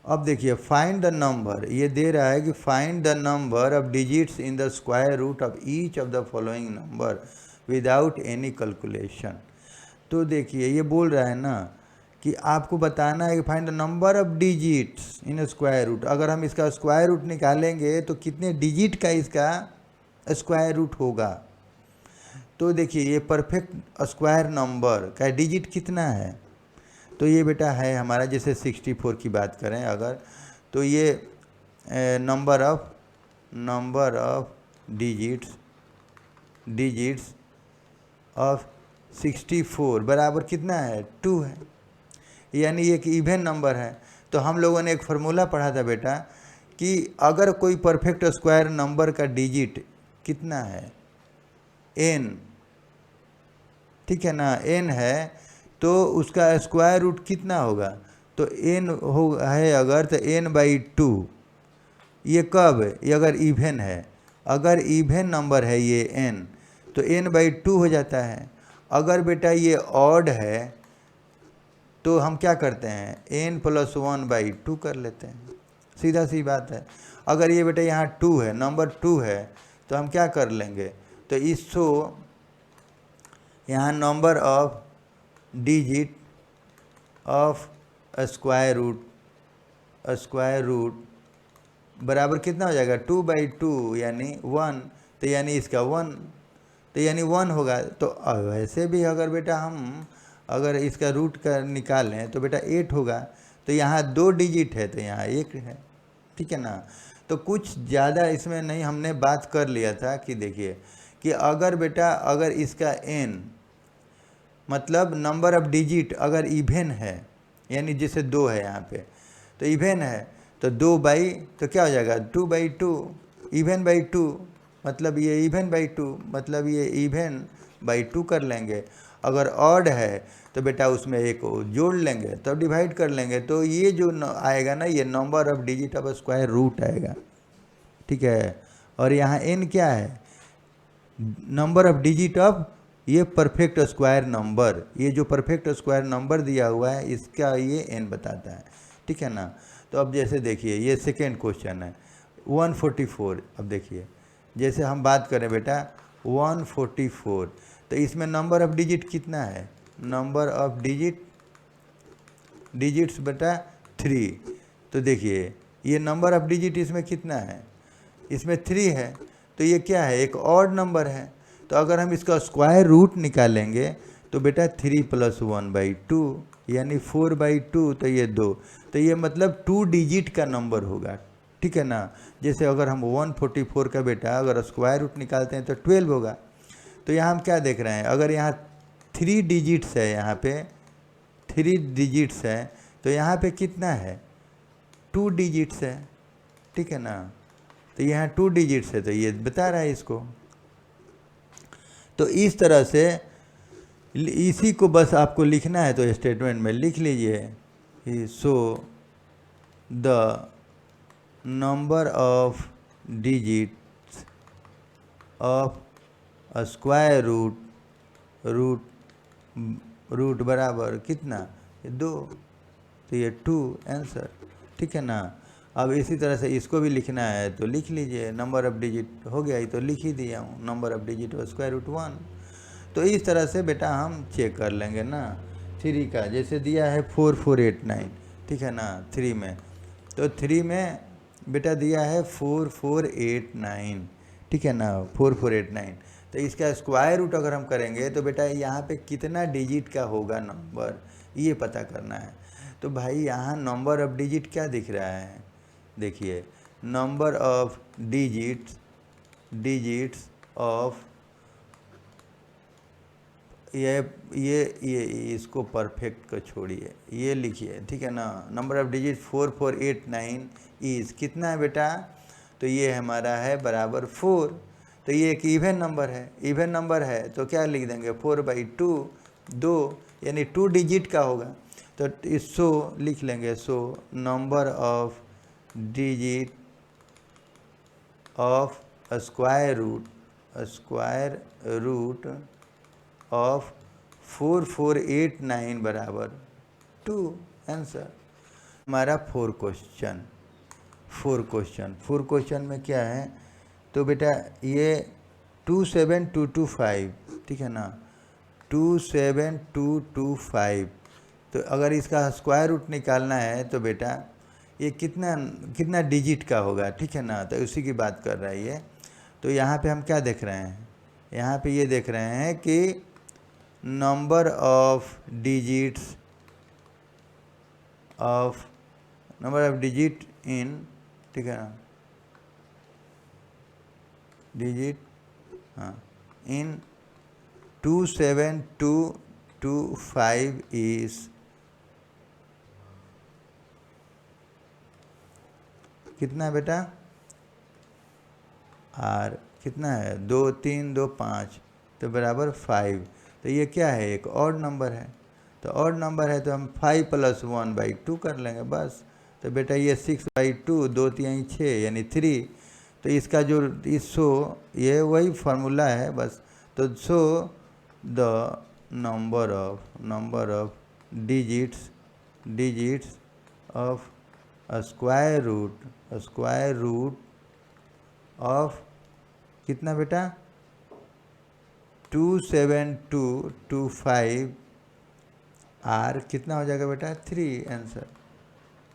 अब देखिए फाइंड द नंबर, ये दे रहा है कि find the number of digits in the square root of each of the following number without any calculation. तो देखिए ये बोल रहा है ना कि आपको बताना है कि find the number of digits in square root. अगर हम इसका स्क्वायर रूट निकालेंगे तो कितने डिजिट का इसका स्क्वायर रूट होगा। तो देखिए ये परफेक्ट स्क्वायर नंबर का डिजिट कितना है, तो ये बेटा है हमारा, जैसे 64 की बात करें अगर, तो ये नंबर ऑफ डिजिट्स ऑफ 64 बराबर कितना है, 2 है, यानी एक इवन नंबर है। तो हम लोगों ने एक फार्मूला पढ़ा था बेटा कि अगर कोई परफेक्ट स्क्वायर नंबर का डिजिट कितना है, n, ठीक है ना, n है, तो उसका स्क्वायर रूट कितना होगा, तो n हो है अगर, तो n/2। ये कब, ये अगर इवन है, अगर इवन नंबर है ये n, तो n/2 हो जाता है। अगर बेटा ये ऑड है तो हम क्या करते हैं, n + 1/2 कर लेते हैं, सीधा सी बात है। अगर ये बेटा यहाँ 2 है, नंबर 2 है, तो हम क्या कर लेंगे, तो इसको यहाँ number of digit of square root बराबर कितना हो जाएगा, 2/2 यानी 1, तो यानी इसका 1, तो यानी 1 होगा। तो वैसे भी अगर बेटा हम अगर इसका रूट का निकालें तो बेटा 8 होगा, तो यहाँ 2 डिजिट है तो यहाँ 1 है, ठीक है ना। तो कुछ ज़्यादा इसमें नहीं, हमने बात कर लिया था कि देखिए कि अगर बेटा अगर इसका n मतलब नंबर ऑफ डिजिट अगर इवन है, यानी जैसे 2 है यहाँ पे, तो इवन है, तो 2 बाई, तो क्या हो जाएगा 2/2, इवन/2, मतलब ये इवन/2, मतलब ये इवन/2 कर लेंगे। अगर ऑड है तो बेटा उसमें एक जोड़ लेंगे, तब डिवाइड कर लेंगे, तो ये जो आएगा ना, ये number of digit of square root आएगा, ठीक है। और यहाँ n क्या है, नंबर ऑफ डिजिट ऑफ ये परफेक्ट स्क्वायर नंबर, ये जो परफेक्ट स्क्वायर नंबर दिया हुआ है इसका ये n बताता है, ठीक है ना। तो अब जैसे देखिए ये सेकेंड क्वेश्चन है 144। अब देखिए जैसे हम बात करें बेटा 144, तो इसमें नंबर ऑफ डिजिट कितना है, नंबर ऑफ डिजिट्स बेटा 3। तो देखिए ये नंबर ऑफ डिजिट इसमें कितना है, इसमें 3 है, तो ये क्या है, एक ऑड नंबर है। तो अगर हम इसका स्क्वायर रूट निकालेंगे तो बेटा 3 + 1/2 यानी 4/2, तो ये 2, तो ये मतलब 2 डिजिट का नंबर होगा, ठीक है ना। जैसे अगर हम 144 का बेटा अगर स्क्वायर रूट निकालते हैं तो 12 होगा। तो यहाँ हम क्या देख रहे हैं, अगर यहाँ 3 डिजिट्स है, यहाँ पे 3 डिजिट्स है, तो यहाँ पे कितना है, 2 डिजिट्स है, ठीक है ना। तो यहाँ 2 डिजिट्स है, तो ये बता रहा है इसको। तो इस तरह से इसी को बस आपको लिखना है, तो स्टेटमेंट में लिख लीजिए, so the number of digits of square root बराबर कितना, 2, तो ये 2 आंसर, ठीक है ना। अब इसी तरह से इसको भी लिखना है तो लिख लीजिए, नंबर ऑफ डिजिट हो गया, ये तो लिख ही दिया हूँ, number of digit of square root 1। तो इस तरह से बेटा हम चेक कर लेंगे ना 3 का, जैसे दिया है 4489, ठीक है ना 3 में, तो 3 में बेटा दिया है 4489, ठीक है ना 4489। तो इसका स्क्वायर रूट अगर हम करेंगे तो बेटा यहाँ पे कितना डिजिट का होगा नंबर, ये पता करना है। तो भाई यहाँ नंबर ऑफ डिजिट क्या दिख रहा है, देखिए नंबर ऑफ डिजिट्स ऑफ ये इसको परफेक्ट को छोड़िए, ये लिखिए, ठीक है ना। नंबर ऑफ डिजिट 4489 इज कितना है बेटा, तो ये हमारा है बराबर 4, तो ये एक इवन नंबर है, तो क्या लिख देंगे 4/2, 2 यानी 2 डिजिट का होगा, तो इसको लिख लेंगे, so number of digit of square root of 4489 बराबर 2 आंसर। हमारा 4 क्वेश्चन में क्या है, तो बेटा ये 27225, ठीक है ना 27225, तो अगर इसका स्क्वायर रूट निकालना है तो बेटा ये कितना डिजिट का होगा, ठीक है ना। तो उसी की बात कर रहा है ये। तो यहाँ पे हम क्या देख रहे हैं, यहाँ पे ये देख रहे हैं कि नंबर ऑफ डिजिट इन, ठीक है ना, डिजिट, हाँ, इन 27225 इज कितना बेटा, आर कितना है 2 3 2 5, तो बराबर 5। तो ये क्या है, एक ऑड नंबर है, तो ऑड नंबर है तो हम 5 + 1/2 कर लेंगे बस। तो बेटा ये 6/2, 2 3 6 यानी 3। तो इसका जो ये वही फार्मूला है बस। तो so the number of digits of square root of कितना बेटा 27225 आर कितना हो जाएगा बेटा 3 आंसर,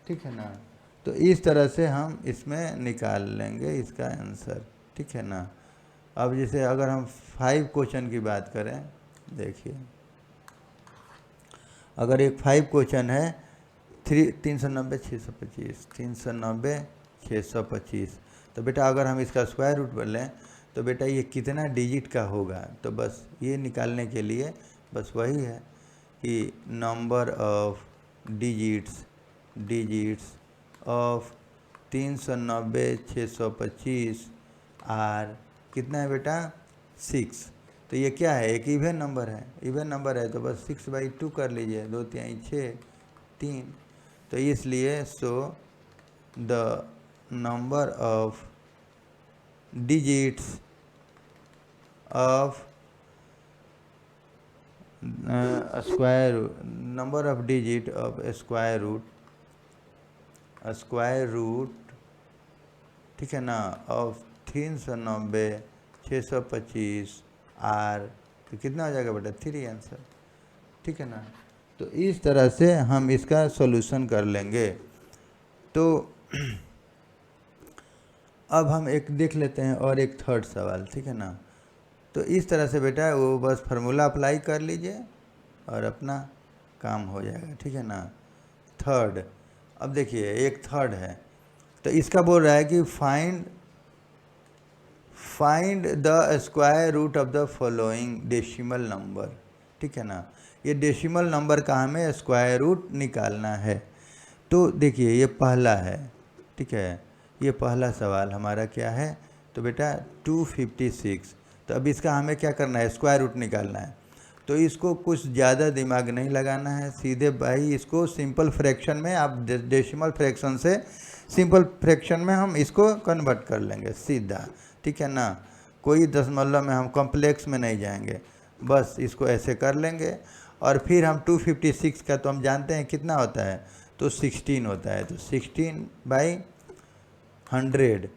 ठीक है ना। तो इस तरह से हम इसमें निकाल लेंगे इसका आंसर, ठीक है ना। अब जैसे अगर हम 5 क्वेश्चन की बात करें, देखिए अगर एक 5 क्वेश्चन है 390 625, तो बेटा अगर हम इसका स्क्वायर रूट कर लें तो बेटा ये कितना डिजिट का होगा, तो बस ये निकालने के लिए बस वही है कि number of digits of 390 625 are कितना है बेटा 6। तो ये क्या है, एक इवन नंबर है, तो बस 6/2 कर लीजिए, 2 3 6 3। तो इसलिए so the number of digits of number of digit of square root, ठीक है ना, ऑफ 390 625 आर, तो कितना हो जाएगा बेटा 3 आंसर, ठीक है ना। तो इस तरह से हम इसका सॉल्यूशन कर लेंगे। तो अब हम एक देख लेते हैं और एक थर्ड सवाल, ठीक है ना। तो इस तरह से बेटा वो बस फार्मूला अप्लाई कर लीजिए और अपना काम हो जाएगा, ठीक है ना। थर्ड, अब देखिए एक थर्ड है, तो इसका बोल रहा है कि find the square root of the following decimal number, ठीक है ना। ये डेसिमल नंबर का हमें स्क्वायर रूट निकालना है। तो देखिए ये पहला है, ठीक है, ये पहला सवाल हमारा क्या है, तो बेटा 256। तो अब इसका हमें क्या करना है, स्क्वायर रूट निकालना है। तो इसको कुछ ज़्यादा दिमाग नहीं लगाना है, सीधे भाई इसको सिंपल फ्रैक्शन में, आप डेसिमल फ्रैक्शन से सिंपल फ्रैक्शन में हम इसको कन्वर्ट कर लेंगे सीधा, ठीक है ना। कोई दशमलव में हम कॉम्प्लेक्स में नहीं जाएंगे, बस इसको ऐसे कर लेंगे। और फिर हम 256 का तो हम जानते हैं कितना होता है, तो 16 होता है। तो 16/100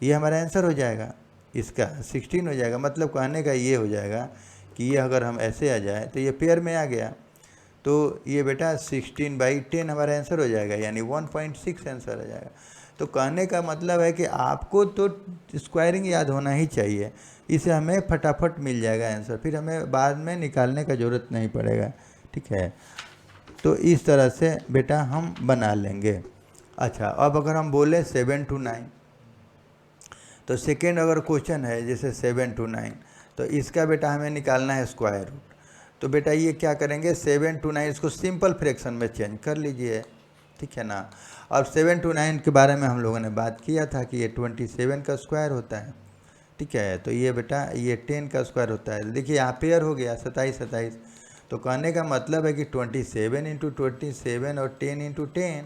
ये हमारा आंसर हो जाएगा, इसका 16 हो जाएगा। मतलब कहने का ये हो जाएगा कि ये अगर हम ऐसे आ जाए तो ये पेयर में आ गया, तो ये बेटा 16/10 हमारा आंसर हो जाएगा, यानी 1.6 आंसर हो जाएगा। तो कहने का मतलब है कि आपको तो स्क्वायरिंग याद होना ही चाहिए, इसे हमें फटाफट मिल जाएगा आंसर, फिर हमें बाद में निकालने का ज़रूरत नहीं पड़ेगा, ठीक है। तो इस तरह से बेटा हम बना लेंगे। अच्छा, अब अगर हम बोले 7 to 9, तो सेकेंड अगर क्वेश्चन है जैसे 7 to 9, तो इसका बेटा हमें निकालना है स्क्वायर रूट। तो बेटा ये क्या करेंगे, 7 to 9 इसको सिंपल फ्रैक्शन में चेंज कर लीजिए, ठीक है ना। अब 7 to 9 के बारे में हम लोगों ने बात किया था कि ये 27 का स्क्वायर होता है, ठीक है। तो ये बेटा ये 10 का स्क्वायर होता है। देखिए यहाँ पेयर हो गया 27। तो कहने का मतलब है कि 27 × 27 और 10 × 10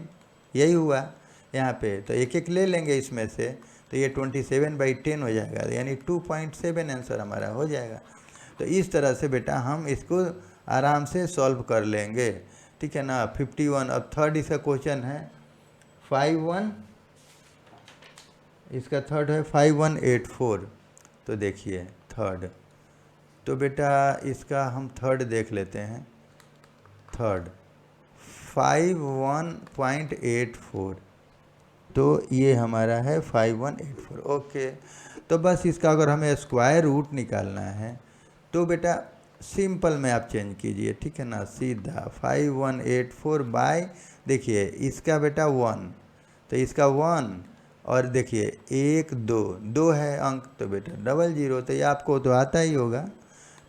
यही हुआ यहाँ पे। तो एक एक ले लेंगे इसमें से, तो ये 27/10 हो जाएगा, यानी 2.7 आंसर हमारा हो जाएगा। तो इस तरह से बेटा हम इसको आराम से सॉल्व कर लेंगे, ठीक है ना। 51, अब थर्ड इसका क्वेश्चन है 51, इसका थर्ड है 5184। तो देखिए थर्ड, तो बेटा इसका हम थर्ड देख लेते हैं। थर्ड 51.84, तो ये हमारा है 5184, ओके। तो बस इसका अगर हमें स्क्वायर रूट निकालना है तो बेटा सिंपल में आप चेंज कीजिए, ठीक है ना। सीधा 5184 देखिए इसका बेटा 1, तो इसका 1, और देखिए 1 2 है अंक, तो बेटा 00, तो ये आपको तो आता ही होगा।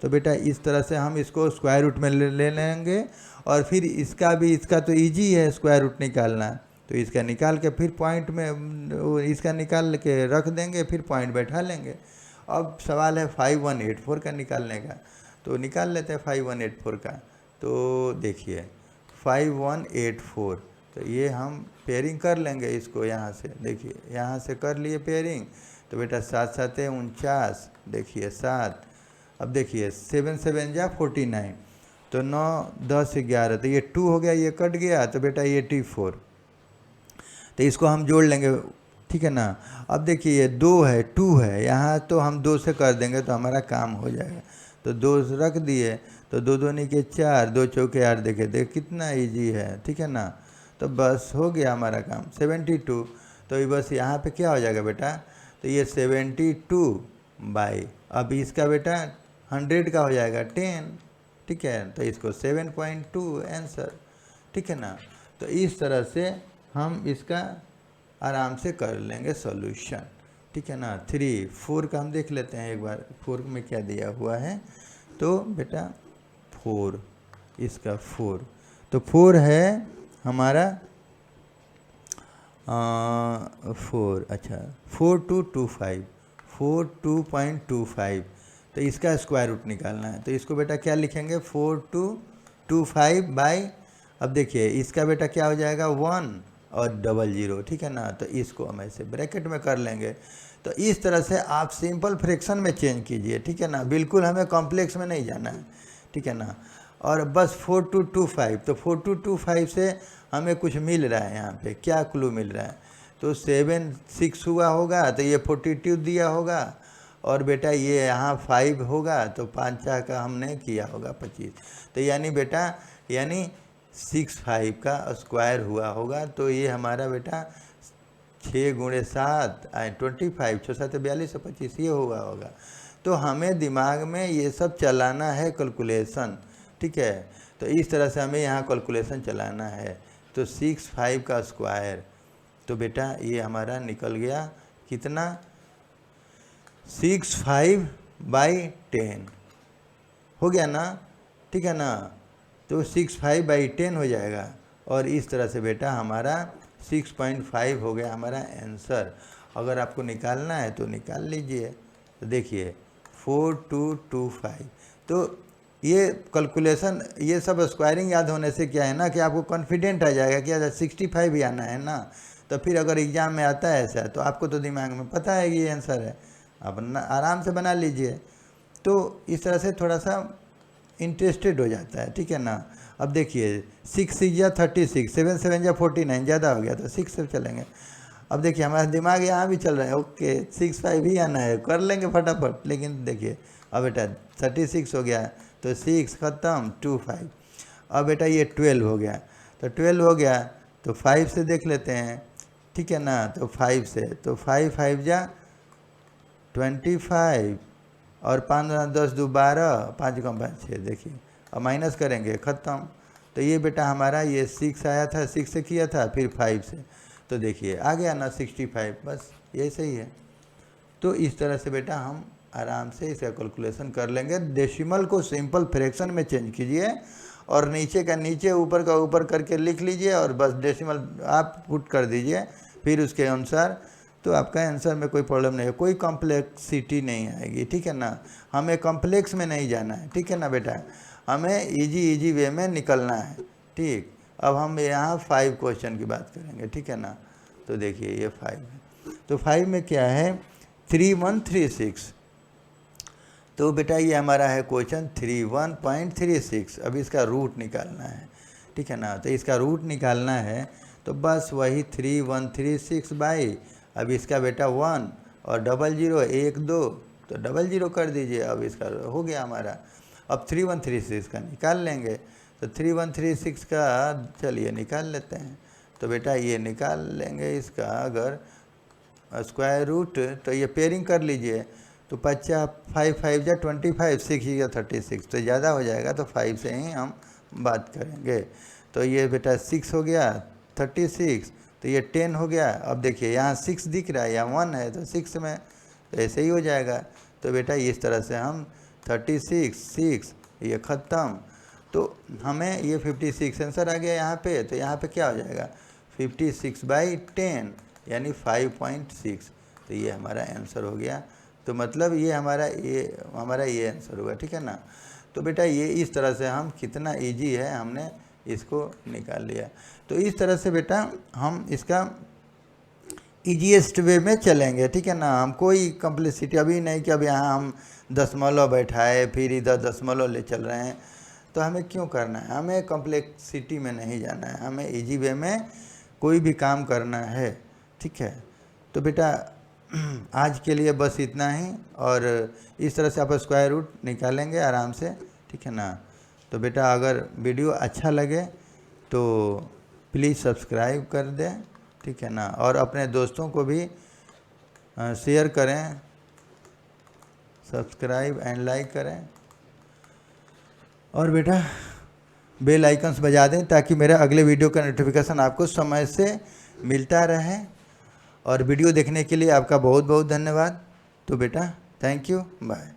तो बेटा इस तरह से हम इसको स्क्वायर रूट में ले लेंगे, और फिर इसका भी, इसका तो इजी है स्क्वायर रूट निकालना, तो इसका निकाल के फिर पॉइंट में इसका निकाल के रख देंगे, फिर पॉइंट बैठा लेंगे। अब सवाल है 5184 का निकालने का, तो निकाल लेते हैं 5184 का। तो देखिए 5184, तो ये हम पेयरिंग कर लेंगे इसको यहाँ से, देखिए यहाँ से कर लिए पेयरिंग। तो बेटा 7 7 49, देखिए 7। अब देखिए 7 7 जा 49, तो 9 10 11, तो ये 2 हो गया, ये कट गया, तो बेटा ये 84, तो इसको हम जोड़ लेंगे, ठीक है ना। अब देखिए ये 2 है 2 है यहाँ, तो हम 2 से कर देंगे तो हमारा काम हो जाएगा। तो 2 रख दिए, तो 2 2 के 4, 2 चौके 8, देखे कितना इजी है, ठीक है ना। तो बस हो गया हमारा काम 72। तो ये बस यहाँ पे क्या हो जाएगा बेटा, तो ये 72/, अब इसका बेटा 100 का हो जाएगा 10, ठीक है। तो इसको 7.2 आंसर, ठीक है ना। तो इस तरह से हम इसका आराम से कर लेंगे सॉल्यूशन, ठीक है ना। 3 4 का हम देख लेते हैं एक बार, 4 में क्या दिया हुआ है। तो बेटा 4, इसका 4, तो 4 है हमारा 4, अच्छा 4225, 42.25, तो इसका स्क्वायर रूट निकालना है। तो इसको बेटा क्या लिखेंगे, 4225 अब देखिए इसका बेटा क्या हो जाएगा 1 और 00, ठीक है ना। तो इसको हम ऐसे ब्रैकेट में कर लेंगे। तो इस तरह से आप सिंपल फ्रैक्शन में चेंज कीजिए, ठीक है ना। बिल्कुल हमें कॉम्प्लेक्स में नहीं जाना है, ठीक है ना। और बस 4225, तो 4225 से हमें कुछ मिल रहा है यहाँ पे, क्या क्लू मिल रहा है, तो 7 6 हुआ होगा, तो ये 42 दिया होगा, और बेटा ये यहाँ 5 होगा, तो 5 का हमने किया होगा 25, तो यानी बेटा यानी 65 का स्क्वायर हुआ होगा। तो ये हमारा बेटा 6 गुणे 7 25, 6 7 42 25 ये होगा। तो हमें दिमाग में ये सब चलाना है कैलकुलेशन, ठीक है। तो इस तरह से हमें यहाँ कैलकुलेशन चलाना है। तो 6 5 का स्क्वायर, तो बेटा ये हमारा निकल गया कितना, 6 5/10 हो गया ना, ठीक है ना। तो 6 5/10 हो जाएगा। और इस तरह से बेटा हमारा 6.5 हो गया हमारा आंसर। अगर आपको निकालना है तो निकाल लीजिए। तो देखिए 4225। तो ये कैलकुलेशन, ये सब स्क्वायरिंग याद होने से क्या है ना कि आपको कॉन्फिडेंट आ जाएगा कि अच्छा 65 ही आना है ना। तो फिर अगर एग्ज़ाम में आता है ऐसा तो आपको तो दिमाग में पता है कि ये आंसर है, आप आराम से बना लीजिए। तो इस तरह से थोड़ा सा इंटरेस्टेड हो जाता है, ठीक है ना। अब देखिए 6 6 या 36, 7 7 या 49, ज़्यादा हो गया तो 6 से चलेंगे। अब देखिए हमारा दिमाग यहाँ भी चल रहा है, ओके 6 5 ही आना है, कर लेंगे फटाफट। लेकिन देखिए अब बेटा 36 हो गया तो 6 ख़त्म, 2 5। अब बेटा ये 12 हो गया, तो 12 हो गया तो 5 से देख लेते हैं, ठीक है ना। तो 5 से, तो 5 5 जा 25 और 5 10 2 12, 5 कम 5 6, देखिए अब माइनस करेंगे, ख़त्म। तो ये बेटा हमारा ये 6 आया था, 6 से किया था, फिर 5 से, तो देखिए आ गया ना 65, बस ये सही है। तो इस तरह से बेटा हम आराम से इसका कैलकुलेशन कर लेंगे। डेसिमल को सिंपल फ्रैक्शन में चेंज कीजिए और नीचे का नीचे, ऊपर का ऊपर करके लिख लीजिए और बस डेसिमल आप पुट कर दीजिए फिर उसके अनुसार। तो आपका आंसर में कोई प्रॉब्लम नहीं है, कोई कॉम्प्लेक्सिटी नहीं आएगी, ठीक है ना। हमें कॉम्प्लेक्स में नहीं जाना है, ठीक है ना बेटा, हमें इजी वे में निकलना है, ठीक। अब हम यहाँ 5 क्वेश्चन की बात करेंगे, ठीक है ना। तो देखिए ये 5 है, तो 5 में क्या है 3136। तो बेटा ये हमारा है क्वेश्चन 31.36। अब इसका रूट निकालना है, ठीक है ना। तो इसका रूट निकालना है तो बस वही 3136 बाई, अब इसका बेटा 1 और 00 1 2, तो 00 कर दीजिए। अब इसका हो गया हमारा। अब 3136 का निकाल लेंगे, तो 3136 का चलिए निकाल लेते हैं। तो बेटा ये निकाल लेंगे इसका अगर स्क्वायर रूट, तो ये पेयरिंग कर लीजिए। तो 50 5 5 जा 25, 6 या 36, तो ज़्यादा हो जाएगा तो 5 से ही हम बात करेंगे। तो ये बेटा 6 हो गया 36, तो ये 10 हो गया। अब देखिए यहाँ 6 दिख रहा है, यहाँ 1 है, तो 6 में तो ऐसे ही हो जाएगा। तो बेटा इस तरह से हम 36 6 ये ख़त्म। तो हमें ये 56 आंसर आ गया यहाँ पे। तो यहाँ पे क्या हो जाएगा 56/10 यानी 5.6। तो ये हमारा आंसर हो गया। तो मतलब ये हमारा ये आंसर होगा, ठीक है ना। तो बेटा ये इस तरह से हम, कितना इजी है, हमने इसको निकाल लिया। तो इस तरह से बेटा हम इसका ईजीएस्ट वे में चलेंगे, ठीक है ना। हम कोई कॉम्प्लेक्सिटी अभी नहीं कि अब यहाँ हम दशमलव बैठाए फिर इधर दशमलव ले चल रहे हैं, तो हमें क्यों करना है, हमें कॉम्प्लेक्सिटी में नहीं जाना है, हमें इजी वे में कोई भी काम करना है, ठीक है। तो बेटा आज के लिए बस इतना ही, और इस तरह से आप स्क्वायर रूट निकालेंगे आराम से, ठीक है ना। तो बेटा अगर वीडियो अच्छा लगे तो प्लीज़ सब्सक्राइब कर दें, ठीक है ना, और अपने दोस्तों को भी शेयर करें, सब्सक्राइब एंड लाइक करें, और बेटा बेल आइकन्स बजा दें ताकि मेरा अगले वीडियो का नोटिफिकेशन आपको समय से मिलता रहे। और वीडियो देखने के लिए आपका बहुत बहुत धन्यवाद। तो बेटा थैंक यू, बाय।